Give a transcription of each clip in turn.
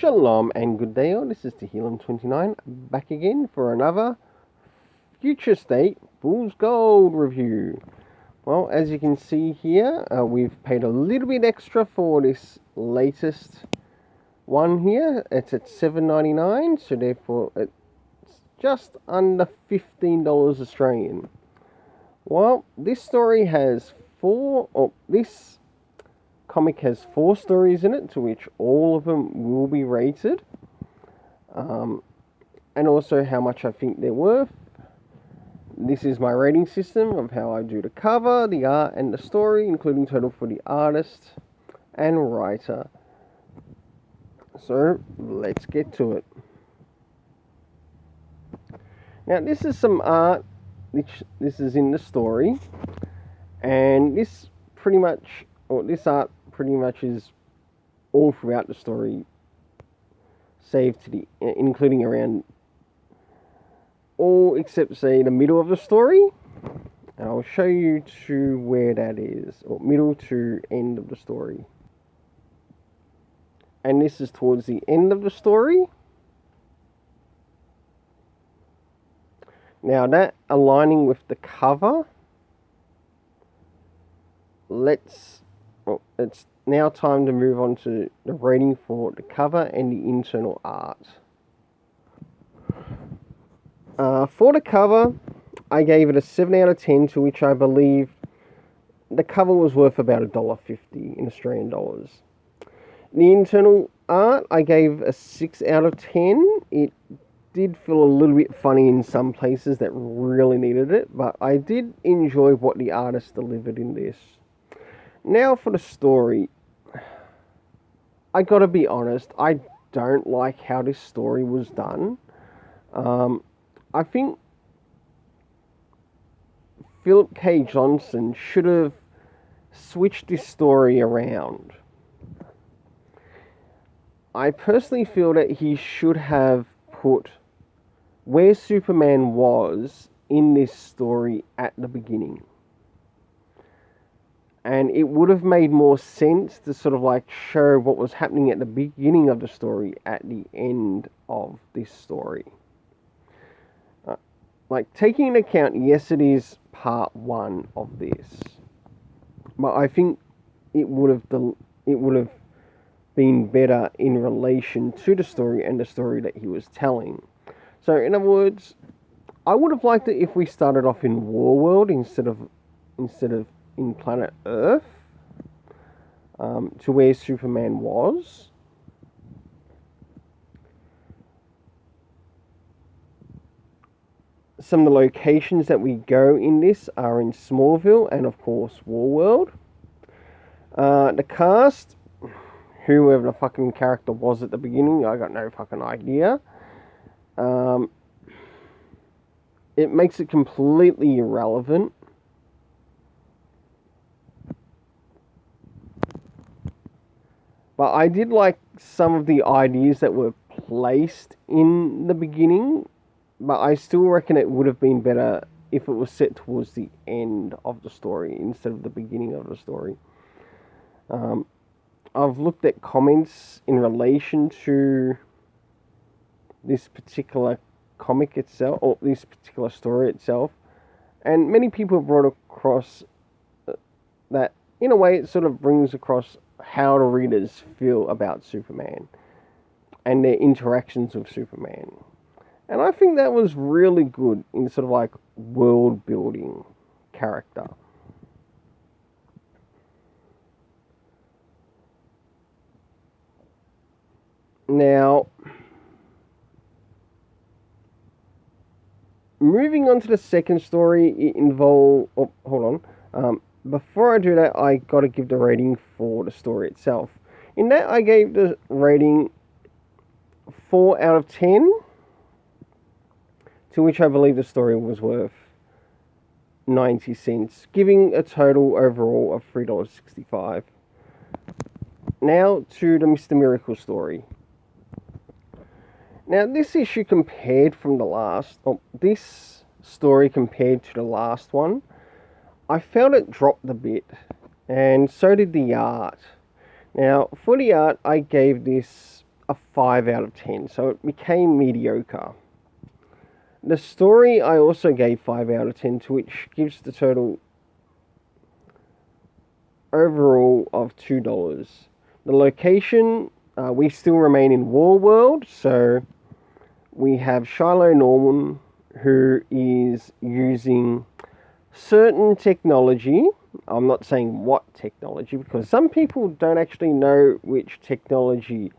Shalom and good day all, this is Tehillim29 back again for another Future State Fool's Gold review. Well, as you can see here, we've paid a little bit extra for this latest one here. It's at $7.99, so therefore it's just under $15 Australian. Well, this story has this comic has 4 stories in it, to which all of them will be rated, and also how much I think they're worth. This is my rating system of how I do the cover, the art, and the story, including total for the artist and writer. So let's get to it. Now this is some art which this is in the story, and this art pretty much is all throughout the story, saved to the including around all except say the middle of the story, and I'll show you to where that is, or middle to end of the story. And this is towards the end of the story. Now that aligning with the cover, it's now time to move on to the rating for the cover and the internal art. For the cover, I gave it a 7 out of 10, to which I believe the cover was worth about $1.50 in Australian dollars. The internal art, I gave a 6 out of 10. It did feel a little bit funny in some places that really needed it, but I did enjoy what the artist delivered in this. Now for the story, I gotta be honest, I don't like how this story was done. I think Philip K. Johnson should have switched this story around. I personally feel that he should have put where Superman was in this story at the beginning. And it would have made more sense to sort of like show what was happening at the beginning of the story at the end of this story. Like, taking into account, yes, it is part 1 of this, but I think it would have been better in relation to the story and the story that he was telling. So, in other words, I would have liked it if we started off in Warworld instead of in planet Earth, to where Superman was. Some of the locations that we go in this are in Smallville and, of course, Warworld. The cast, whoever the fucking character was at the beginning, I got no fucking idea. It makes it completely irrelevant. But I did like some of the ideas that were placed in the beginning, but I still reckon it would have been better if it was set towards the end of the story instead of the beginning of the story. I've looked at comments in relation to this particular comic itself, or this particular story itself, and many people have brought across that, in a way, it sort of brings across how the readers feel about Superman and their interactions with Superman. And I think that was really good in sort of like world building character. Now, moving on to the second story, it involved... Oh, hold on. Before I do that, I got to give the rating for the story itself. In that, I gave the rating 4 out of 10, to which I believe the story was worth 90 cents, giving a total overall of $3.65. Now to the Mr. Miracle story. Now this issue compared from the last... this story compared to the last one, I felt it dropped a bit, and so did the art. Now, for the art, I gave this a 5 out of 10, so it became mediocre. The story I also gave 5 out of 10, to which gives the total overall of $2. The location, we still remain in Warworld, so we have Shiloh Norman, who is using certain technology. I'm not saying what technology, because some people don't actually know which technology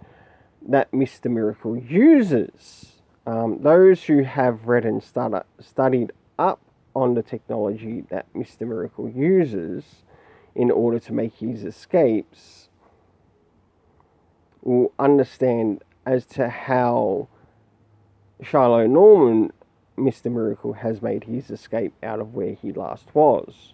that Mr. Miracle uses. Those who have read and studied up on the technology that Mr. Miracle uses in order to make his escapes will understand as to how Shiloh Norman, Mr. Miracle, has made his escape out of where he last was.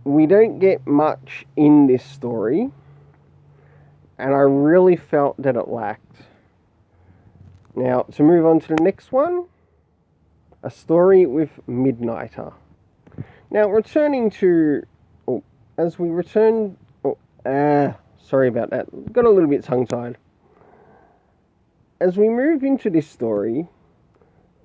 We don't get much in this story, and I really felt that it lacked. Now, to move on to the next one, a story with Midnighter. Now, returning to, as we return, sorry about that, got a little bit tongue-tied. As we move into this story,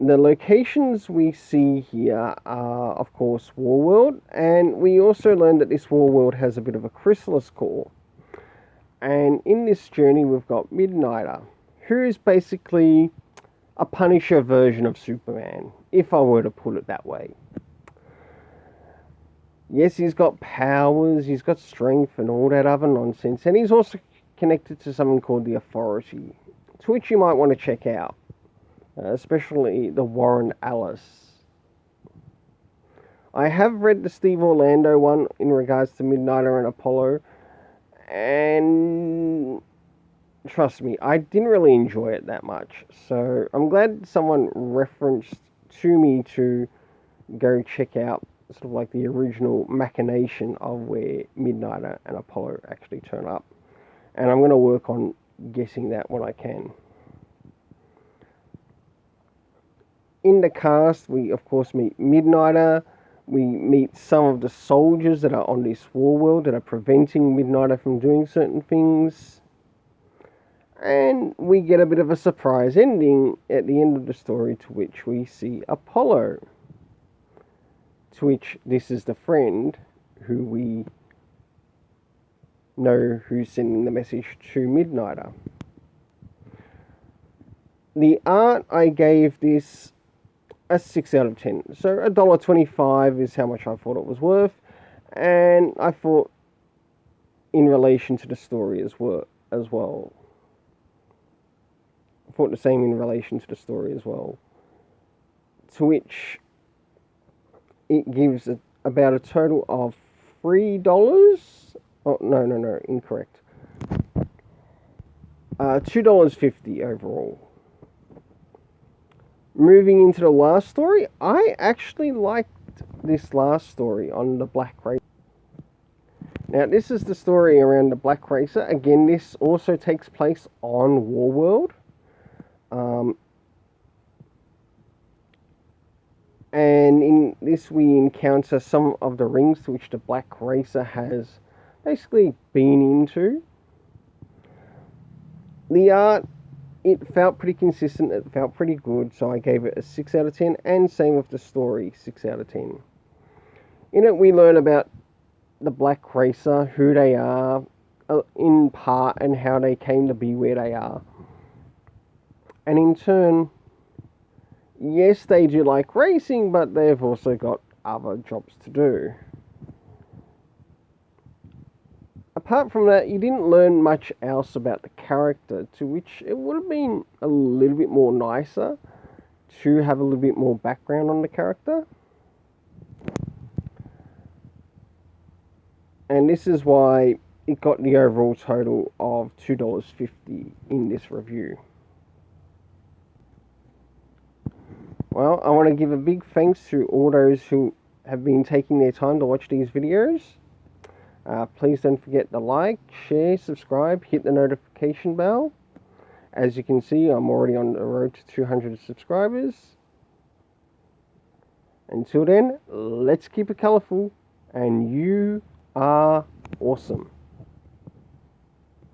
the locations we see here are, of course, Warworld, and we also learn that this Warworld has a bit of a chrysalis core. And in this journey, we've got Midnighter, who is basically a Punisher version of Superman, if I were to put it that way. Yes, he's got powers, he's got strength and all that other nonsense, and he's also connected to something called the Authority, to which you might want to check out, especially the Warren Ellis. I have read the Steve Orlando one in regards to Midnighter and Apollo, and trust me, I didn't really enjoy it that much. So I'm glad someone referenced to me to go check out sort of like the original machination of where Midnighter and Apollo actually turn up. And I'm going to work on guessing that when I can. In the cast, we of course meet Midnighter. We meet some of the soldiers that are on this Warworld that are preventing Midnighter from doing certain things. And we get a bit of a surprise ending at the end of the story, to which we see Apollo. To which this is the friend who we know who's sending the message to Midnighter. The art, I gave this a 6 out of 10. So $1.25 is how much I thought it was worth. And I thought in relation to the story as well. I thought the same in relation to the story as well. To which it gives about a total of $3. Oh, no, incorrect. $2.50 overall. Moving into the last story, I actually liked this last story on the Black Racer. Now, this is the story around the Black Racer. Again, this also takes place on Warworld. And in this we encounter some of the rings to which the Black Racer has basically been into. The art, it felt pretty consistent, it felt pretty good, so I gave it a 6 out of 10, and same with the story, 6 out of 10. In it we learn about the Black Racer, who they are, in part, and how they came to be where they are. And in turn, yes, they do like racing, but they've also got other jobs to do. Apart from that, you didn't learn much else about the character, to which it would have been a little bit more nicer to have a little bit more background on the character. And this is why it got the overall total of $2.50 in this review. Well, I want to give a big thanks to all those who have been taking their time to watch these videos. Please don't forget to like, share, subscribe, hit the notification bell. As you can see, I'm already on the road to 200 subscribers. Until then, let's keep it colourful. and you are awesome.